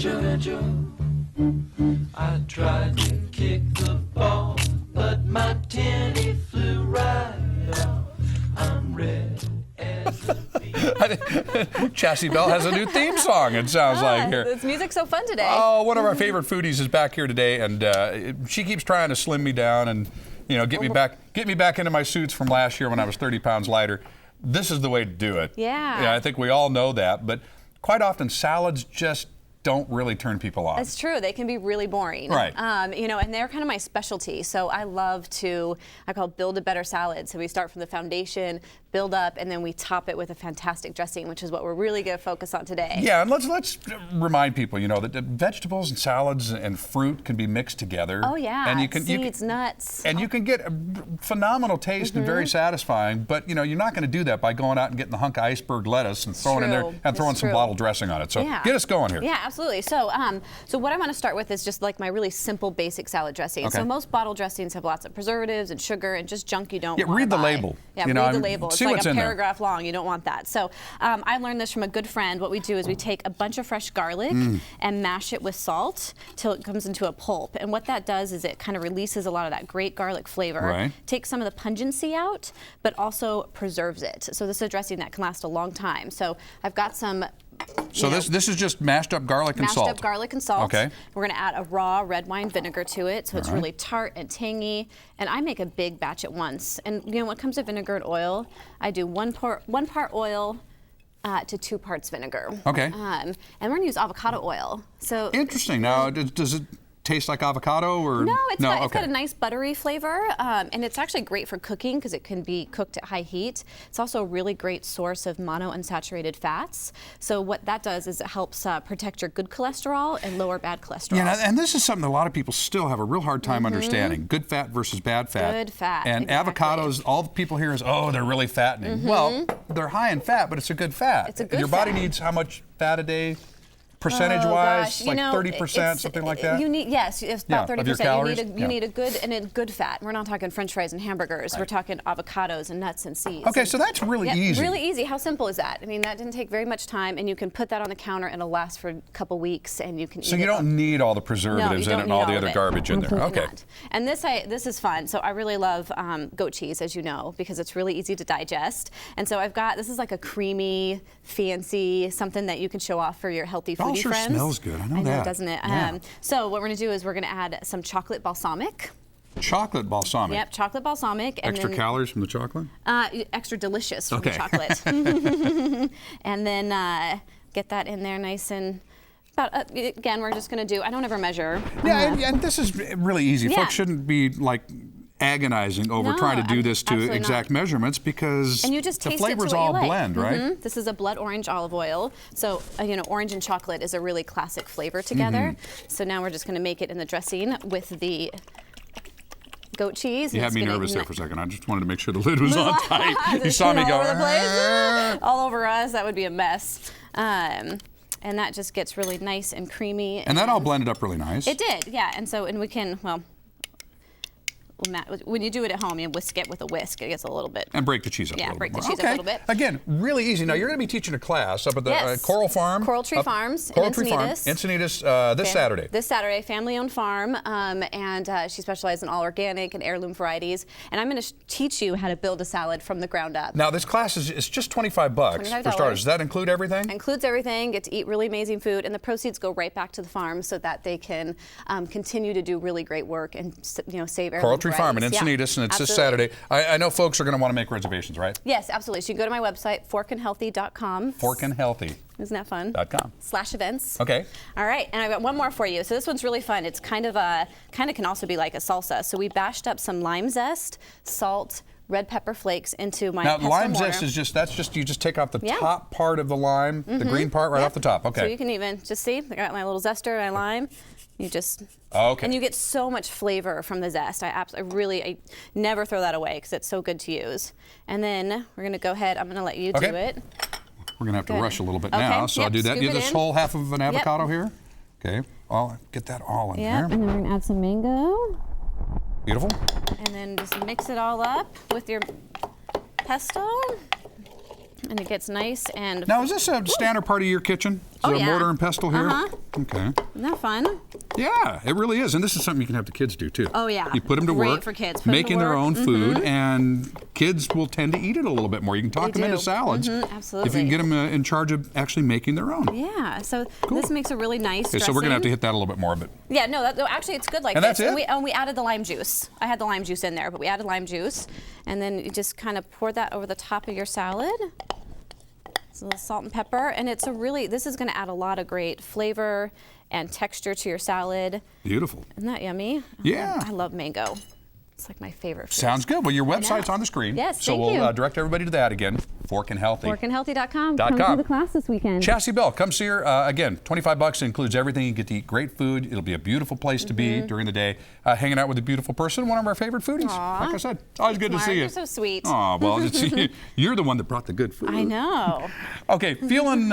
I tried to kick the ball, but my tenny flew right off. I'm red as a bee. Chassie Bell has a new theme song, it sounds like here. This music's so fun today. Oh, one of our favorite foodies is back here today, and she keeps trying to slim me down and get me back into my suits from last year when I was 30 pounds lighter. This is the way to do it. Yeah. I think we all know that, but quite often salads just don't really turn people on. It's true. They can be really boring. Right. And they're kind of my specialty. So I love to, I call it build a better salad. So we start from the foundation, build up, and then we top it with a fantastic dressing, which is what we're really going to focus on today. Yeah, and let's remind people, that vegetables and salads and fruit can be mixed together. Oh yeah, and seeds, nuts. And you can get a phenomenal taste and very satisfying, but you're not going to do that by going out and getting the hunk of iceberg lettuce and throwing in there and throwing some bottle dressing on it. So get us going here. Yeah, absolutely. So what I want to start with is just like my really simple basic salad dressing. Okay. So most bottle dressings have lots of preservatives and sugar and just junk you don't want to read the buy. label. Yeah, read the label. See It's what's like a in there. paragraph long. You don't want that. So I learned this from a good friend. What we do is we take a bunch of fresh garlic and mash it with salt till it comes into a pulp. And what that does is it kind of releases a lot of that great garlic flavor, Right. takes some of the pungency out, but also preserves it. So this is a dressing that can last a long time. So I've got some. So this is just mashed up garlic and salt. Mashed up garlic and salt. Okay. We're going to add a raw red wine vinegar to it, so it's really tart and tangy. And I make a big batch at once. And when it comes to vinegar and oil, I do one part oil to 2 parts vinegar. Okay. And we're going to use avocado oil. So Interesting. Now, does it taste like avocado or no, it's got okay. a nice buttery flavor, and it's actually great for cooking because it can be cooked at high heat. It's also a really great source of monounsaturated fats. So what that does is it helps protect your good cholesterol and lower bad cholesterol. Yeah, and this is something that a lot of people still have a real hard time understanding. Good fat versus bad fat. Good fat, And exactly. avocados, all the people hear is, oh, they're really fattening. Well, they're high in fat, but it's a good fat. It's a good Your body fat. needs how much fat a day? Percentage-wise, like 30%, something like that? You need, yes, it's about Yeah, of your 30%. calories? You need a good fat. We're not talking French fries and hamburgers. Right. We're talking avocados and nuts and seeds. Okay, so that's really easy. Really easy. How simple is that? I mean, that didn't take very much time, and you can put that on the counter, and it'll last for a couple weeks, and you can. So eat you it don't need all the preservatives in it and all the other garbage in there. Absolutely Okay. not. And this is fun. So I really love goat cheese, as you know, because it's really easy to digest. And so this is like a creamy, fancy, something that you can show off for your healthy foodie It all sure friends. smells good. I know that. Doesn't it? Yeah. So what we're going to do is we're going to add some chocolate balsamic. Chocolate balsamic. Yep, chocolate balsamic. And Extra then, calories from the chocolate? extra delicious from Okay. the chocolate. And then get that in there nice and. Again, we're just going to do. I don't ever measure. Yeah, and this is really easy. Yeah. Folks shouldn't be like agonizing over No, trying to do this to absolutely exact not. measurements because And you just the taste it to flavors what all you like. blend, right? This is a blood orange olive oil. So, orange and chocolate is a really classic flavor together. So now we're just going to make it in the dressing with the goat cheese. You had me nervous there for a second. I just wanted to make sure the lid was on tight. You saw me all go. over the place? All over us. That would be a mess. And that just gets really nice and creamy. And that all blended up really nice. It did, yeah. And we can, when you do it at home, you whisk it with a whisk. It gets a little bit. And break the cheese up a Yeah, little break bit the more. cheese up a little bit. Again, really easy. Now, you're going to be teaching a class up at the Yes. Coral Farm. Coral Tree Farms in Coral Tree Farm, Encinitas. Encinitas, this Saturday. This Saturday, family-owned farm, and she specializes in all organic and heirloom varieties. And I'm going to teach you how to build a salad from the ground up. Now, this class is just $25 for $25. starters. Does that include everything? Includes everything. Get to eat really amazing food, and the proceeds go right back to the farm so that they can continue to do really great work and save heirloom Coral Tree Farm in varieties. Encinitas, and it's this Absolutely. Saturday. I know folks are going to want to make reservations, right? Yes, absolutely. So you can go to my website, forkinhealthy.com. Forkinhealthy.com. Isn't that fun? /events. Okay. All right, and I've got one more for you. So this one's really fun. It's kind of can also be like a salsa. So we bashed up some lime zest, salt, red pepper flakes into my pesto lime mortar. zest is you just take off the top part of the lime, the green part right off the top. Okay. So you can even just see, I got my little zester, my lime. You just and you get so much flavor from the zest. I never throw that away because it's so good to use. And then we're gonna go ahead. I'm gonna let you do it. We're gonna have to rush a little bit Okay. now, so I'll do that. Scoop Do it this in. whole half of an avocado here. Okay. I'll get that all in there. And then we're gonna add some mango. Beautiful. And then just mix it all up with your pesto. And it gets nice and. Now, is this a standard part of your kitchen? Oh, a yeah. mortar and pestle here? Uh-huh. Okay. Isn't that fun? Yeah, it really is. And this is something you can have the kids do too. Oh, yeah. You put them to Great work, for kids. Put 'em to making their work. own food, and kids will tend to eat it a little bit more. You can talk They them into do. salads. Absolutely. If you can get them in charge of actually making their own. Yeah, so this makes a really nice Okay, dressing. so we're going to have to hit that a little bit more, but Yeah, no, actually it's good like And this. that's it? And we added the lime juice. I had the lime juice in there, but we added lime juice. And then you just kind of pour that over the top of your salad. It's a little salt and pepper. And this is going to add a lot of great flavor and texture to your salad. beautiful. Isn't that yummy? Yeah. I love mango. It's like my favorite fruit. Sounds good. Well, your website's on the screen. Yes, so thank we'll you. direct everybody to that again. Forkin Healthy. Forkinhealthy.com. .com. Come to the class this weekend. Chassie Bell, come see her. Again, $25 includes everything. You get to eat great food. It'll be a beautiful place to be during the day. Hanging out with a beautiful person, one of our favorite foodies. Aw. Like I said, it's always good to Mark, see you. you're so sweet. Aw, well, you're the one that brought the good food. I know. Okay, feeling